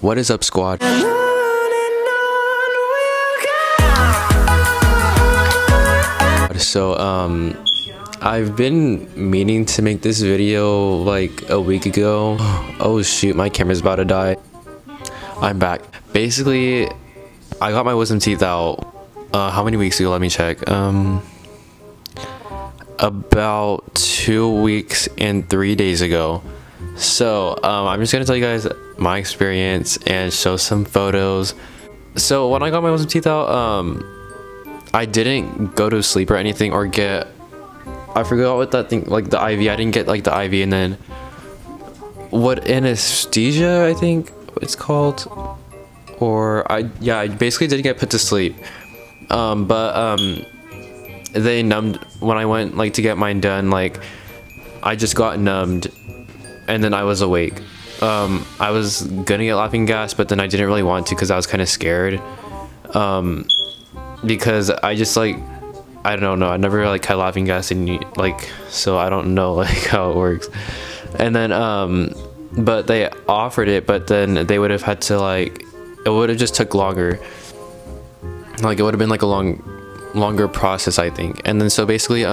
What is up, squad? So I've been meaning to make this video like a week ago. Oh shoot, my camera's about to die. I'm back. Basically, I got my wisdom teeth out how many weeks ago? Let me check. About 2 weeks and 3 days ago. So I'm just gonna tell you guys my experience and show some photos. So when I got my wisdom teeth out, I didn't go to sleep or anything or get, I forgot what that thing, like the IV. I didn't get like the IV, and then what, anesthesia I think it's called, or I basically didn't get put to sleep. They numbed when I went like to get mine done. Like I just got numbed and then I was awake. I was gonna get laughing gas, but then I didn't really want to because I was kind of scared. Because I just like, I don't know, I never like had laughing gas, and like, so I don't know like how it works. And then but they offered it, but then they would have had to like, it would have just took longer. Like it would have been like a longer process, I think. And then so basically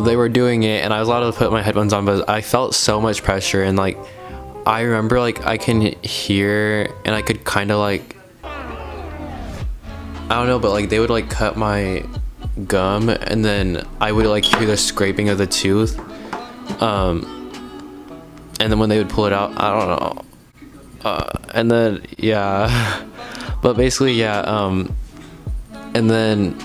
they were doing it and I was allowed to put my headphones on, but I felt so much pressure, and like I remember like I can hear and I could kind of like, I don't know, but like they would like cut my gum and then I would like hear the scraping of the tooth, and then when they would pull it out, I don't know, and then yeah but basically yeah, and then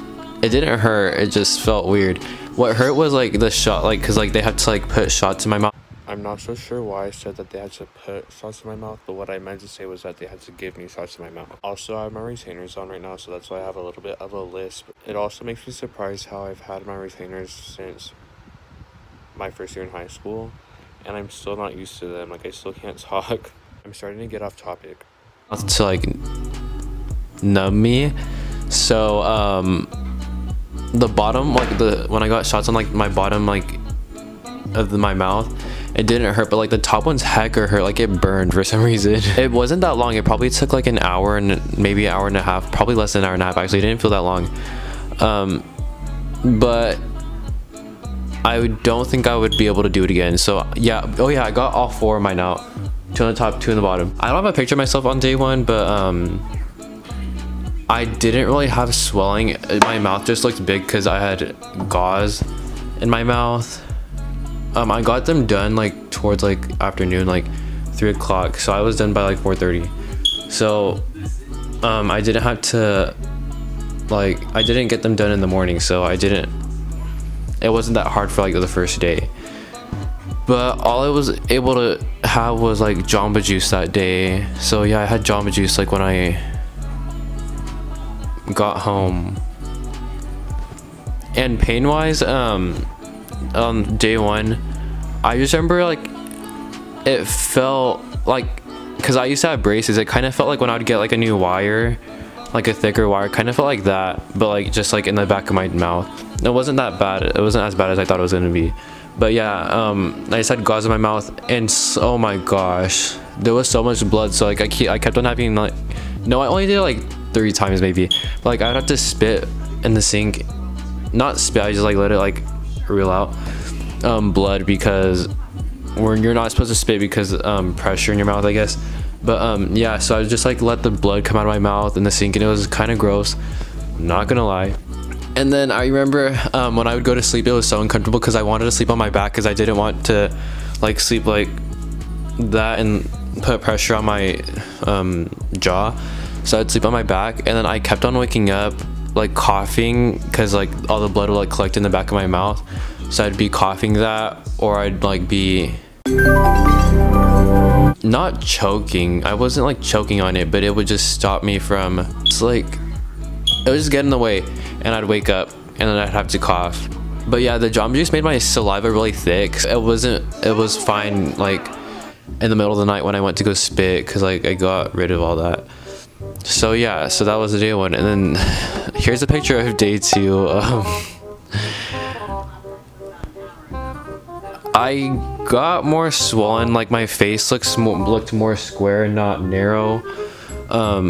it didn't hurt, it just felt weird. What hurt was like the shot, like because like they had to like put shots in my mouth. I'm not so sure why I said that they had to put shots in my mouth, but what I meant to say was that they had to give me shots in my mouth. Also, I have my retainers on right now, so that's why I have a little bit of a lisp. It also makes me surprised how I've had my retainers since my first year in high school, and I'm still not used to them. Like I still can't talk. I'm starting to get off topic. To like numb me. So the bottom, like when I got shots on like my bottom like of my mouth, it didn't hurt, but like the top one's hecka hurt. Like it burned for some reason. It wasn't that long. It probably took like an hour and maybe an hour and a half, probably less than an hour and a half actually. It didn't feel that long. But I don't think I would be able to do it again. So yeah, oh yeah, I got all 4 of mine out. 2 on the top, 2 on the bottom. I don't have a picture of myself on day 1, but I didn't really have swelling. My mouth just looked big because I had gauze in my mouth. I got them done like towards like afternoon, like 3 o'clock. So I was done by like 4:30. So I didn't have to like, I didn't get them done in the morning. So it wasn't that hard for like the first day. But all I was able to have was like Jamba Juice that day. So yeah, I had Jamba Juice like when I got home. And pain wise, on day 1, I just remember like it felt like, because I used to have braces, it kind of felt like when I would get like a new wire, like a thicker wire, kind of felt like that, but like just like in the back of my mouth. It wasn't that bad. It wasn't as bad as I thought it was gonna be. But yeah, I just had gauze in my mouth, and oh my gosh, there was so much blood. So like I kept on having like, no, I only did it like 3 times maybe, but like I'd have to spit in the sink. Not spit, I just like let it like reel out blood, because when you're not supposed to spit because pressure in your mouth, I guess. But yeah, so I just like let the blood come out of my mouth in the sink, and it was kind of gross, not gonna lie. And then I remember when I would go to sleep, it was so uncomfortable because I wanted to sleep on my back because I didn't want to like sleep like that and put pressure on my jaw. So I'd sleep on my back, and then I kept on waking up like coughing because like all the blood would like collect in the back of my mouth. So I'd be coughing that, or I'd like be not choking. I wasn't like choking on it, but it would just stop me from, it's like, it would just get in the way, and I'd wake up and then I'd have to cough. But yeah, the Jamba Juice made my saliva really thick. It was fine like in the middle of the night when I went to go spit, because like I got rid of all that. So yeah, so that was the day 1, and then here's a picture of day 2. I got more swollen, like my face looked more square and not narrow. I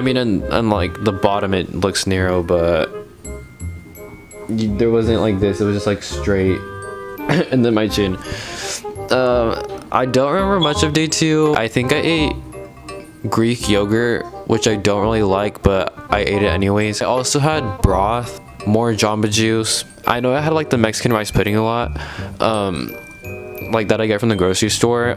mean, and like the bottom it looks narrow, but there wasn't like this, it was just like straight. And then my chin. I don't remember much of day 2. I think I ate Greek yogurt, which I don't really like, but I ate it anyways. I also had broth, more Jamba Juice. I know I had like the Mexican rice pudding a lot, like that I get from the grocery store,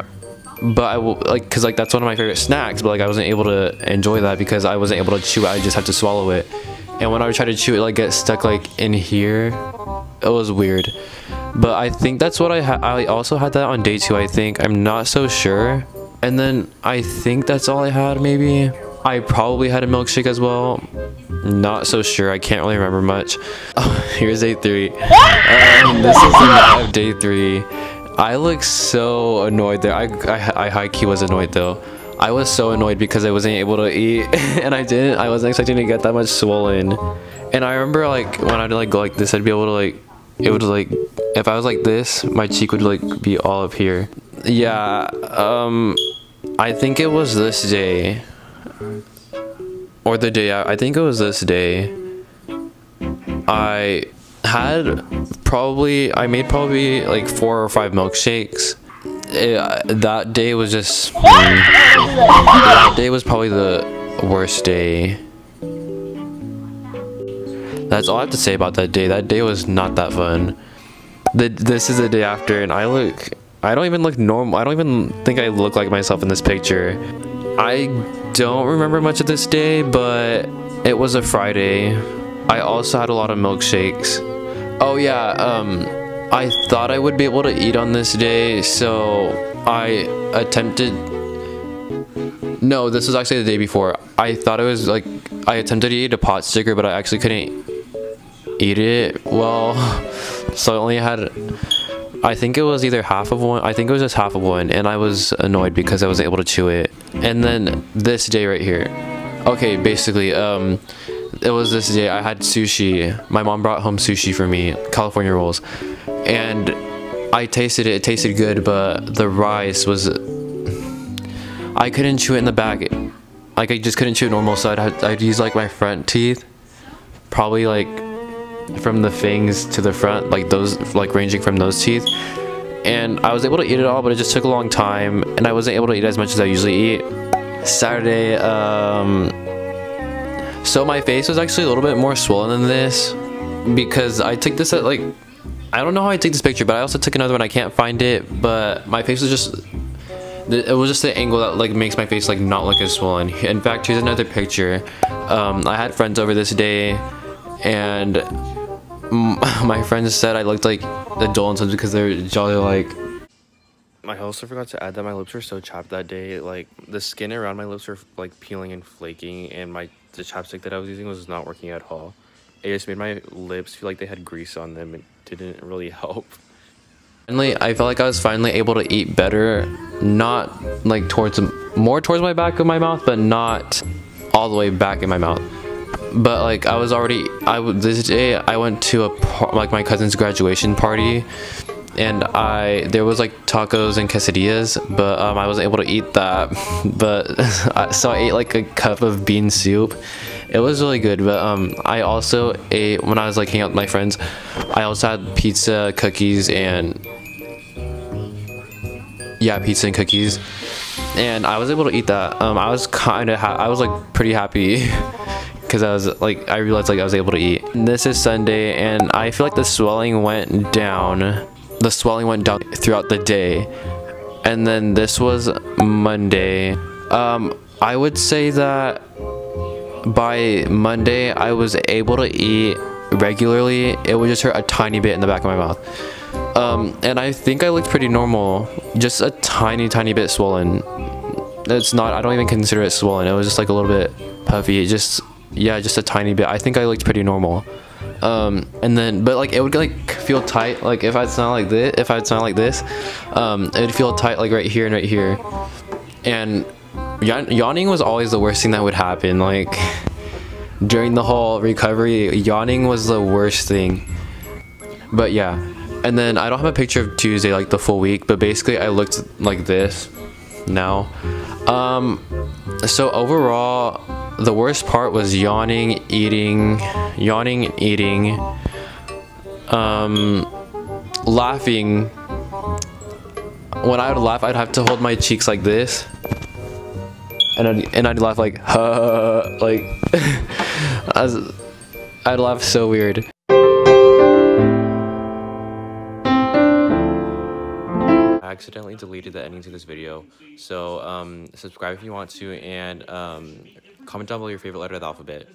but I will like, cause like that's one of my favorite snacks, but like I wasn't able to enjoy that because I wasn't able to chew it. I just had to swallow it, and when I would try to chew it, like get stuck like in here. It was weird. But I think that's what I had. I also had that on day 2, I think. I'm not so sure. And then I think that's all I had, maybe. I probably had a milkshake as well. Not so sure. I can't really remember much. Oh, here's day 3. This is the night of day 3. I look so annoyed there. I high-key was annoyed though. I was so annoyed because I wasn't able to eat. And I wasn't expecting to get that much swollen. And I remember like when I'd like go like this, I'd be able to like, it would like, if I was like this, my cheek would like be all up here. Yeah, I think it was this day, or the day I think it was this day. I made probably like 4 or 5 milkshakes. That day was just, that day was probably the worst day. That's all I have to say about that day. That day was not that fun. This is the day after, and I don't even look normal. I don't even think I look like myself in this picture. I don't remember much of this day, but it was a Friday. I also had a lot of milkshakes. Oh yeah, I thought I would be able to eat on this day, so I attempted. No, this was actually the day before. I thought it was like, I attempted to eat a pot sticker, but I actually couldn't eat it well. So I only had, I think it was either half of one. I think it was just half of one, and I was annoyed because I wasn't able to chew it. And then this day right here. Okay, basically, it was this day I had sushi. My mom brought home sushi for me, California rolls, and I tasted it. It tasted good, but the rice was, I couldn't chew it in the back. Like I just couldn't chew it normal, so I'd use like my front teeth, probably like from the fangs to the front, like those, like ranging from those teeth. And I was able to eat it all, but it just took a long time, and I wasn't able to eat as much as I usually eat. Saturday, so my face was actually a little bit more swollen than this because I took this at like, I don't know how I take this picture, but I also took another one. I can't find it, but my face was just, it was just the angle that like makes my face like not look as swollen. In fact, here's another picture. I had friends over this day, and my friends said I looked like a doll and because they're jolly like. I also forgot to add that my lips were so chapped that day. Like the skin around my lips were like peeling and flaking, and the chapstick that I was using was not working at all. It just made my lips feel like they had grease on them. It didn't really help. Finally, I felt like I was finally able to eat better, not like more towards my back of my mouth, but not all the way back in my mouth. But like I was already, this day I went to like my cousin's graduation party, and there was like tacos and quesadillas, but I wasn't able to eat that. But so I ate like a cup of bean soup. It was really good. But I also ate, when I was like hanging out with my friends, I also had pizza, cookies, and yeah, pizza and cookies, and I was able to eat that. I was I was like pretty happy because I was like, I realized like I was able to eat. And this is Sunday, and I feel like the swelling went down. The swelling went down throughout the day. And then this was Monday. I would say that by Monday I was able to eat regularly. It would just hurt a tiny bit in the back of my mouth. And I think I looked pretty normal, just a tiny bit swollen. It's not, I don't even consider it swollen. It was just like a little bit puffy. It just, yeah, just a tiny bit. I think I looked pretty normal. And then, but like it would like feel tight, like if I'd sound like this, it'd feel tight like right here and right here. And yawning was always the worst thing that would happen. Like during the whole recovery, yawning was the worst thing. But yeah, And then I don't have a picture of Tuesday, like the full week, but basically I looked like this now. So overall, the worst part was yawning, eating, laughing. When I would laugh, I'd have to hold my cheeks like this, and I'd laugh like like I'd laugh so weird. I accidentally deleted the ending to this video, so subscribe if you want to, and comment down below your favorite letter of the alphabet.